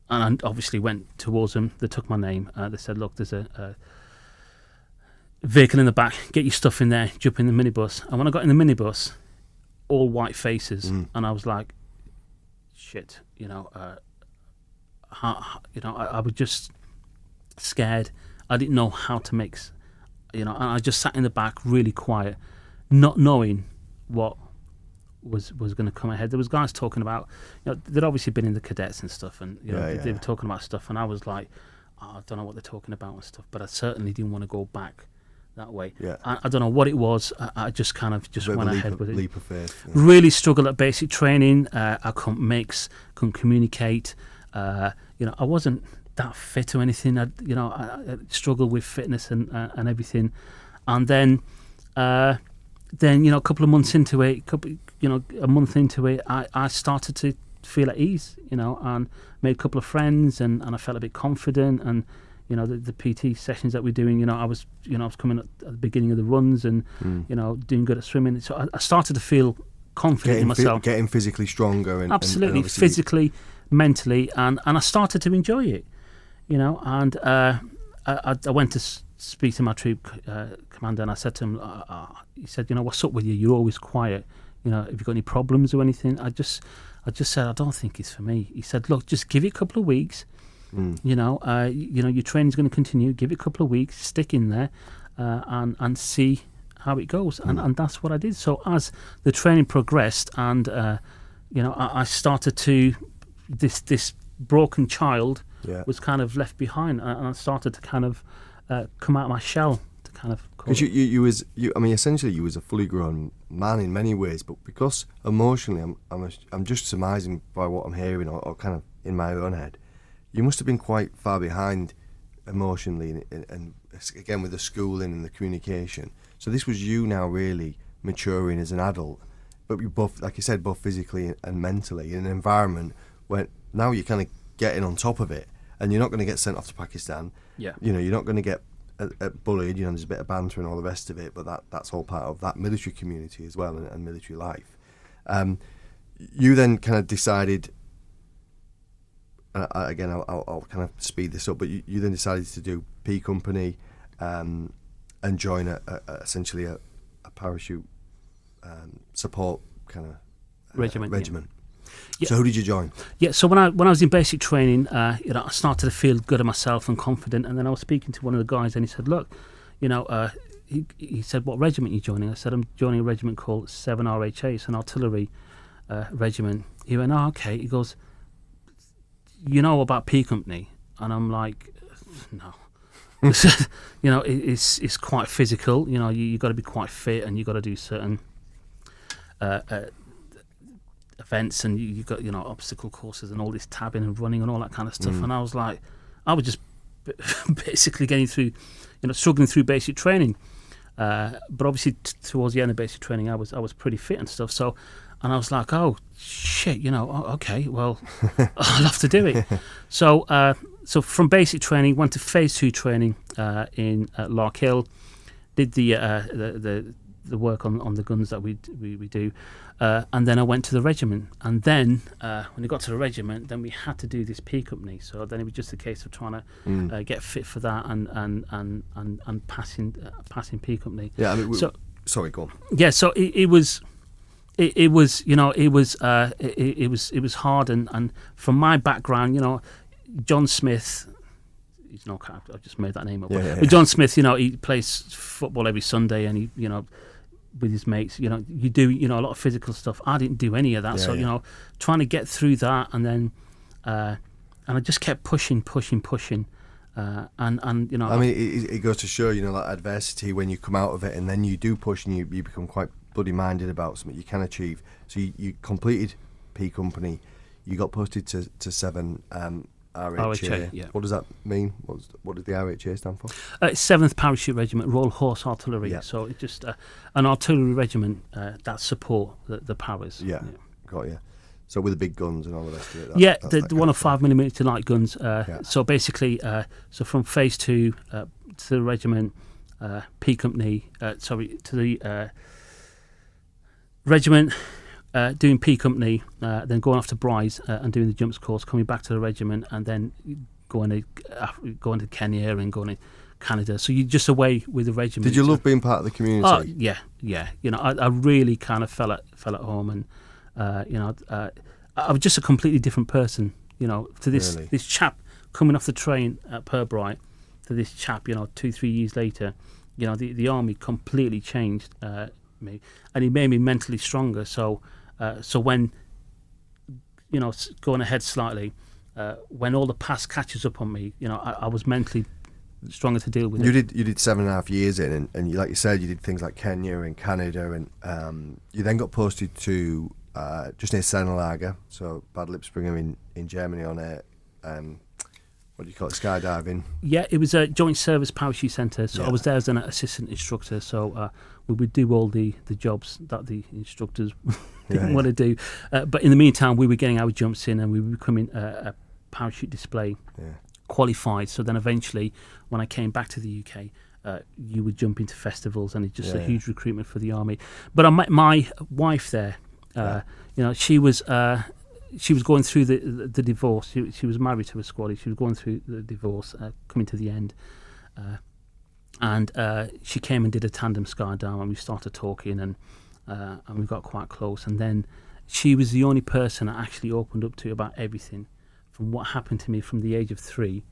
I obviously went towards them. They took my name. They said, look, there's a vehicle in the back. Get your stuff in there. Jump in the minibus. And when I got in the minibus, all white faces. And I was like, shit, I was just scared. I didn't know how to mix, and I just sat in the back really quiet. not knowing what was going to come ahead. There was guys talking about, they'd obviously been in the cadets and stuff, and they were talking about stuff, and I was like, I don't know what they're talking about and stuff, but I certainly didn't want to go back that way. Yeah. I don't know what it was. I just kind of went ahead with it. Leap of faith. Yeah. Really struggled at basic training. I couldn't communicate. I wasn't that fit or anything. I struggled with fitness and everything. And then a couple of months into it, a month into it, I started to feel at ease, and made a couple of friends, and I felt a bit confident. And the PT sessions that we're doing, I was coming at the beginning of the runs, and doing good at swimming. So I started to feel confident in myself, getting physically stronger, and absolutely, and physically, mentally, and I started to enjoy it, and I went to speak to my troop commander, and I said to him, he said, what's up with you? You're always quiet. Have you got any problems or anything? I just said, I don't think it's for me. He said, look, just give it a couple of weeks. Your training's going to continue. Give it a couple of weeks, stick in there, and see how it goes. And that's what I did. So as the training progressed, and I started to this broken child was kind of left behind, and I started to kind of come out of my shell, to kind of. Because essentially you was a fully grown man in many ways, but because emotionally, I'm just surmising by what I'm hearing, or kind of in my own head, you must have been quite far behind emotionally, and again with the schooling and the communication. So this was you now really maturing as an adult, but you both, like you said, both physically and mentally, in an environment where now you're kind of getting on top of it, and you're not going to get sent off to Pakistan. Yeah. You're not going to get bullied. There's a bit of banter and all the rest of it, but that's all part of that military community as well, and military life. You then kind of decided. Again, I'll kind of speed this up, but you then decided to do P Company, and join essentially a parachute support kind of regiment. Yeah. So who did you join? Yeah, so when I was in basic training, I started to feel good at myself and confident, and then I was speaking to one of the guys, and he said, look, he said, what regiment are you joining? I said, I'm joining a regiment called 7RHA, it's an artillery regiment. He went, oh, okay. He goes, you know about P Company? And I'm like, no. It's quite physical. You got to be quite fit, and you got to do certain events, and you got obstacle courses and all this tabbing and running and all that kind of stuff. And I was like, I was just basically getting through, struggling through basic training. But obviously towards the end of basic training, I was pretty fit and stuff. So, and I was like, oh shit, okay, well, I'll have to do it. So from basic training, went to phase 2 training in Larkhill, did the work on the guns that we do, and then I went to the regiment. And then when I got to the regiment, then we had to do this P Company. So then it was just a case of trying to get fit for that and passing P Company. Yeah, sorry, go on. Yeah, so it was hard, and from my background, John Smith. He's no, I've just made that name up. Yeah. But John Smith, he plays football every Sunday, and he, with his mates, you do, a lot of physical stuff. I didn't do any of that, trying to get through that, and then, and I just kept pushing, and it goes to show, that adversity, when you come out of it, and then you do push, and you become quite bloody minded about something you can achieve. So you completed P Company, you got posted to 7 RHA. Yeah. What does that mean? What does the RHA stand for? It's 7th Parachute Regiment, Royal Horse Artillery. Yeah. So it's just an artillery regiment that support the Paras. Yeah, got you. So with the big guns and all the rest of it. The 105mm light guns. So basically, so from phase 2 to the regiment, P Company, to the regiment, doing P Company, then going off to Bryce and doing the jumps course, coming back to the regiment, and then going to Kenya and going to Canada. So you're just away with the regiment. Did you love being part of the community? Oh yeah. I really kind of felt at home, and I was just a completely different person. To this chap coming off the train at Purbright, to this chap, 2-3 years later. The army completely changed. me, and it made me mentally stronger. So when, going ahead slightly, when all the past catches up on me, I was mentally stronger to deal with You it. did 7.5 years in, and you, like you said, you did things like Kenya and Canada, and you then got posted to just near Sennelager, so Bad Lippspringer in Germany on a what do you call it, skydiving? Yeah, it was a joint service parachute centre, so I was there as an assistant instructor, so we would do all the jobs that the instructors didn't want to do. But in the meantime, we were getting our jumps in, and we were becoming a parachute display qualified. So then eventually, when I came back to the UK, you would jump into festivals, and it's just a huge recruitment for the army. But I met my wife there. She was going through the divorce. She was married to a squaddy. She was going through the divorce, coming to the end. And she came and did a tandem skydive, and we started talking, and we got quite close. And then she was the only person I actually opened up to about everything, from what happened to me from the age of 3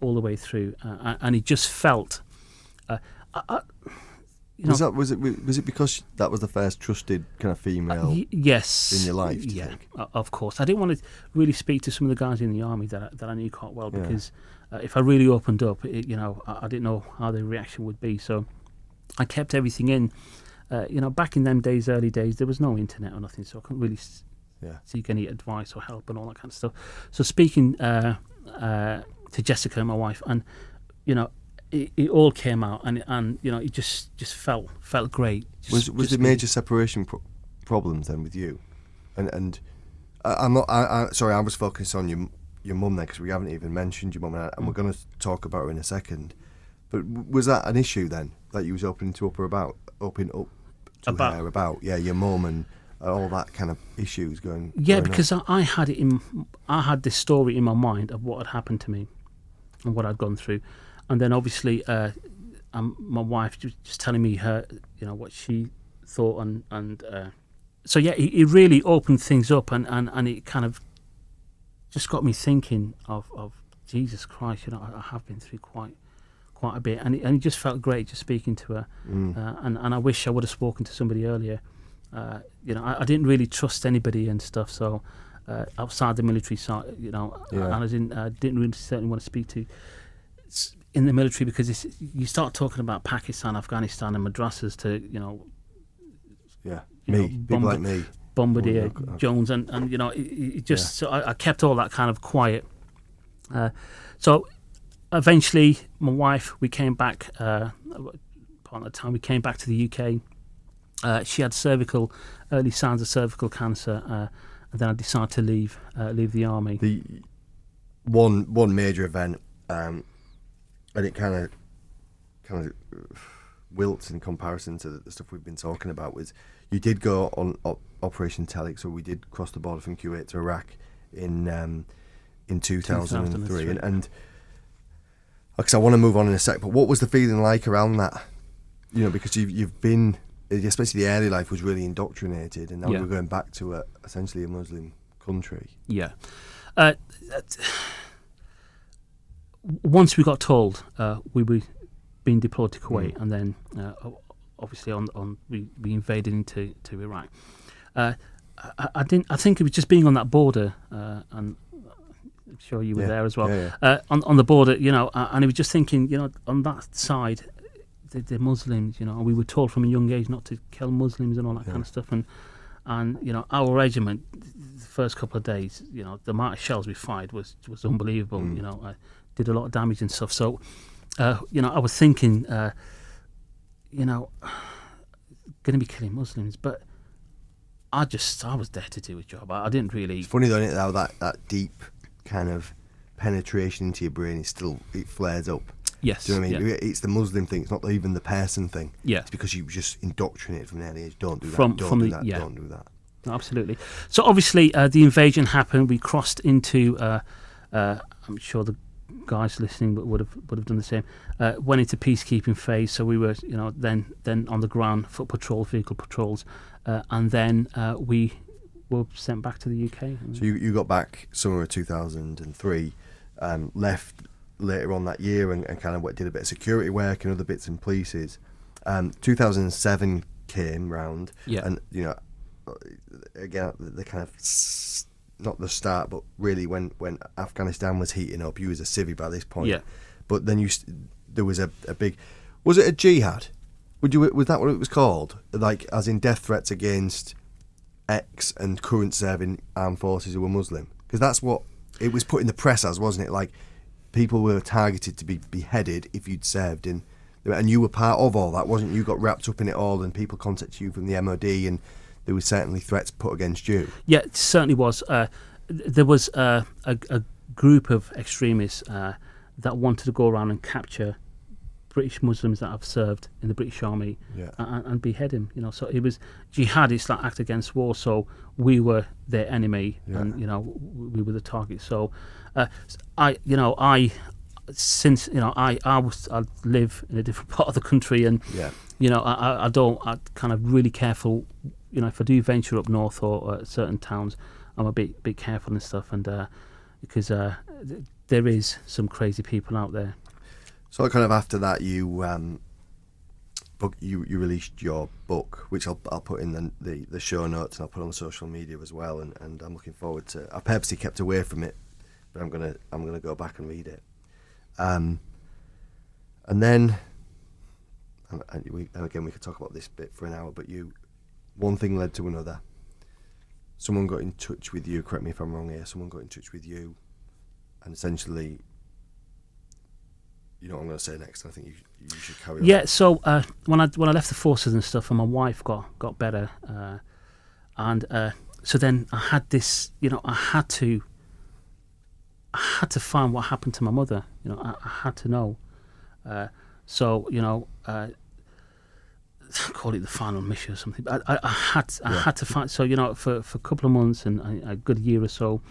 all the way through. And it just felt... Was it because that was the first trusted kind of female yes in your life? Yeah, of course. I didn't want to really speak to some of the guys in the army that I knew quite well, because if I really opened up, I didn't know how their reaction would be. So I kept everything in. Back in them days, early days, there was no internet or nothing, so I couldn't really seek any advice or help and all that kind of stuff. So speaking to Jessica, my wife, and it all came out, and it just felt great. Was there major separation problems then with you? And I'm not. Sorry, I was focused on your mum there, because we haven't even mentioned your mum, and we're going to talk about her in a second. But was that an issue then that you was opening up to her about your mum and all that kind of issues going? Yeah, going because I had this story in my mind of what had happened to me and what I'd gone through. And then obviously, my wife just telling me what she thought, and so it really opened things up, and it kind of just got me thinking of Jesus Christ. I have been through quite a bit, and it just felt great just speaking to her. And I wish I would have spoken to somebody earlier. I didn't really trust anybody and stuff, so outside the military side, and I didn't really certainly want to speak to in the military, because you start talking about Pakistan, Afghanistan, and madrasas to people like me, Bombardier, Jones, and it just so I kept all that kind of quiet. So eventually, my wife, we came back. Part of the time, we came back to the UK. She had early signs of cervical cancer, and then I decided to leave the army. The one major event. And it kind of wilts in comparison to the stuff we've been talking about, was you did go on Operation Telic, so we did cross the border from Kuwait to Iraq in 2003. And because I want to move on in a sec, but what was the feeling like around that? Because you've been, especially the early life was really indoctrinated, and now we're going back to essentially a Muslim country. Yeah. Once we got told we were being deployed to Kuwait, and then obviously we invaded into Iraq. I think it was just being on that border, and I'm sure you were there as well. On the border, and I was just thinking, on that side, they're Muslims, and we were told from a young age not to kill Muslims and all that kind of stuff, and our regiment, the first couple of days, the amount of shells we fired was unbelievable. I did a lot of damage and stuff. So, I was thinking, going to be killing Muslims, but I was there to do a job. I didn't really. It's funny though, isn't it, how that deep kind of penetration into your brain it flares up. Yes. Do you know what I mean? Yeah. It's the Muslim thing. It's not even the person thing. Yeah. It's because you were just indoctrinated from an early age. Don't do that. Don't do that. Absolutely. So obviously the invasion happened. We crossed into. I'm sure the guys listening would have done the same. Went into peacekeeping phase. So we were, then on the ground, foot patrol, vehicle patrols, and then we were sent back to the UK. So you got back summer of 2003, left later on that year, and kind of did a bit of security work and other bits and pieces. 2007 came round, Yeah. and again the kind of not the start, but really when Afghanistan was heating up, you was a civvy by this point. Yeah. But then there was a big, was it a jihad? Was that what it was called? Like, as in death threats against ex and current serving armed forces who were Muslim? Because that's what it was put in the press as, wasn't it? Like, people were targeted to be beheaded if you'd served in, and you were part of all that, wasn't you? You got wrapped up in it all, and people contacted you from the MOD, and there were certainly threats put against you. Yeah, it certainly was. There was a group of extremists that wanted to go around and capture British Muslims that have served in the British Army and behead him. So it was jihad. It's like act against war. So we were their enemy, and we were the target. So I live in a different part of the country, and I kind of really careful. If I do venture up north or certain towns, I'm a bit careful and stuff, and because there is some crazy people out there. So kind of after that, you released your book, which I'll put in the show notes, and I'll put on social media as well. And I'm looking forward to. I purposely kept away from it, but I'm gonna go back and read it. And then, we could talk about this bit for an hour, but one thing led to another. Someone got in touch with you. Correct me if I'm wrong here. Someone got in touch with you, and essentially. You know what I'm going to say next. I think you should carry on. Yeah. So when I left the forces and stuff, and my wife got better, and so then I had this. I had to find what happened to my mother. I had to know. So I call it the final mission or something. I had to find. So for a couple of months and a good year or so,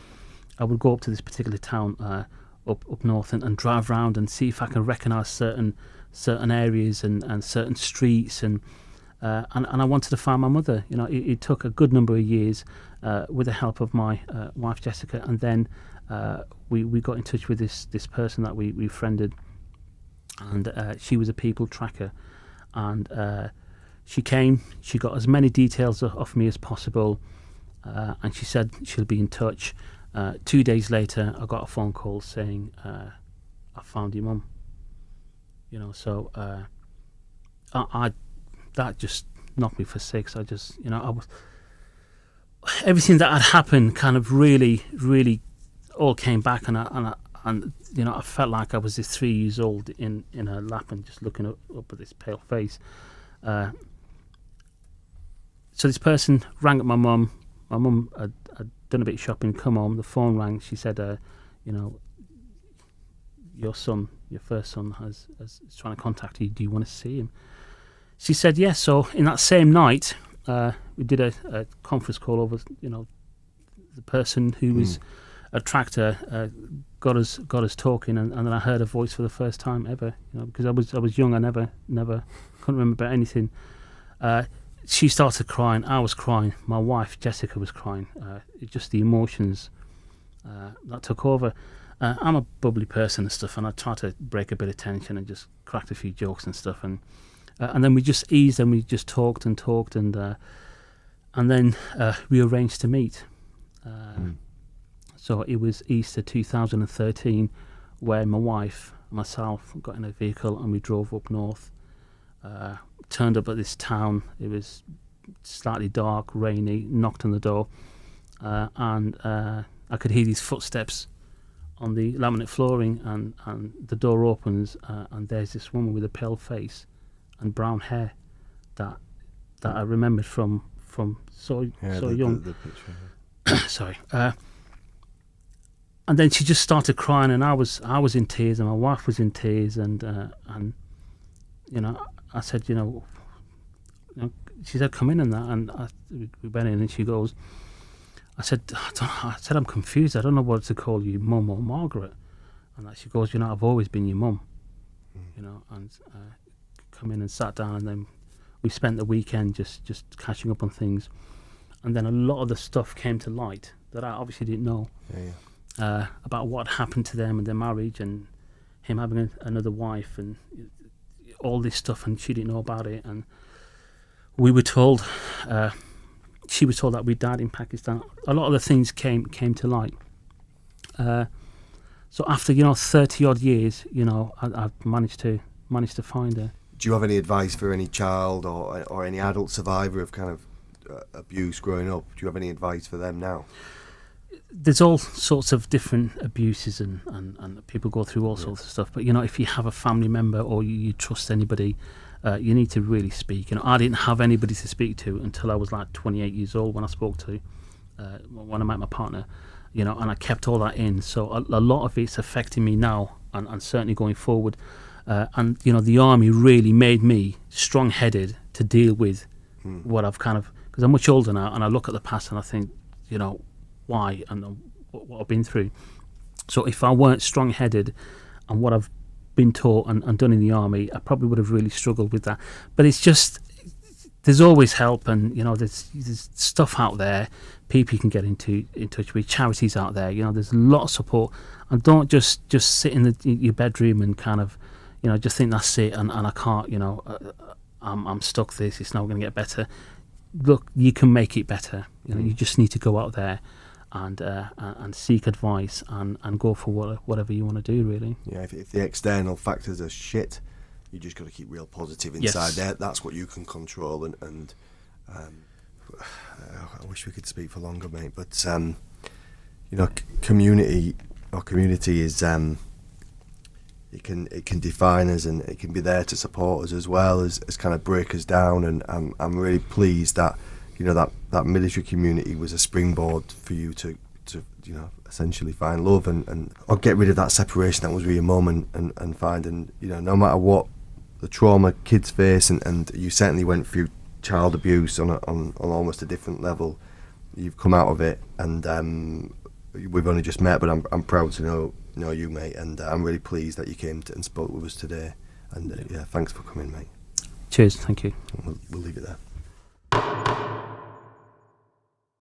I would go up to this particular town. Up north and drive around and see if I can recognise certain areas and certain streets and I wanted to find my mother. It took a good number of years with the help of my wife Jessica, and then we got in touch with this person that we friended, and she was a people tracker, and she came. She got as many details off me as possible, and she said she'll be in touch. 2 days later, I got a phone call saying, "I found your mum." So that just knocked me for six. I just, everything that had happened kind of really, really all came back, and I felt like I was this 3 years old in her lap and just looking up at this pale face. So this person rang up my mum. My mum had done a bit of shopping, come home, the phone rang. She said, your first son is trying to contact you. Do you want to see him? She said yes. So in that same night, we did a conference call over, the person who was a tractor got us talking, and then I heard a voice for the first time ever, because I was young. I never couldn't remember anything. She started crying. I was crying. My wife Jessica was crying. Just the emotions that took over. I'm a bubbly person and stuff, and I tried to break a bit of tension and just cracked a few jokes and stuff, and then we just eased and we just talked, and then we arranged to meet. So it was Easter 2013, where my wife, myself, got in a vehicle and we drove up north. Turned up at this town. It was slightly dark, rainy. Knocked on the door, and I could hear these footsteps on the laminate flooring, and the door opens, and there's this woman with a pale face and brown hair that I remembered from so young. The picture. Sorry. And then she just started crying, and I was in tears, and my wife was in tears, and I said, she said, come in and that, and we went in, and she goes, I said, I'm confused. I don't know what to call you, Mum or Margaret. And she goes, I've always been your mum, and come in and sat down, and then we spent the weekend just catching up on things, and then a lot of the stuff came to light that I obviously didn't know about what happened to them and their marriage, and him having another wife, and all this stuff, and she didn't know about it. And we were told, she was told that we died in Pakistan. A lot of the things came to light. So after 30 odd years, I've managed to find her. Do you have any advice for any child or any adult survivor of kind of abuse growing up? Do you have any advice for them now? There's all sorts of different abuses and people go through all sorts of stuff. But, if you have a family member or you trust anybody, you need to really speak. I didn't have anybody to speak to until I was like 28 years old when I spoke to, when I met my partner, and I kept all that in. So a lot of it's affecting me now and certainly going forward. And the army really made me strong-headed to deal with what I've because I'm much older now, and I look at the past and I think, why and what I've been through. So if I weren't strong-headed and what I've been taught and done in the army, I probably would have really struggled with that. But it's just, there's always help, and there's stuff out there. People you can get in touch with, charities out there. There's a lot of support, and don't just sit in your bedroom and kind of just think that's it, and I can't, I'm stuck this, it's not going to get better. Look, you can make it better. You just need to go out there and seek advice and go for whatever you want to do, really. Yeah, if the external factors are shit, you just got to keep real positive inside there. That's what you can control, and I wish we could speak for longer, mate, but community is it can define us, and it can be there to support us as well as kind of break us down. And I'm really pleased that that military community was a springboard for you to essentially find love and or get rid of that separation that was with your mum and find, and no matter what the trauma kids face, and you certainly went through child abuse on almost a different level, you've come out of it, and we've only just met, but I'm proud to know you, mate, and I'm really pleased that you came and spoke with us today, and thanks for coming, mate. Cheers, thank you. We'll leave it there.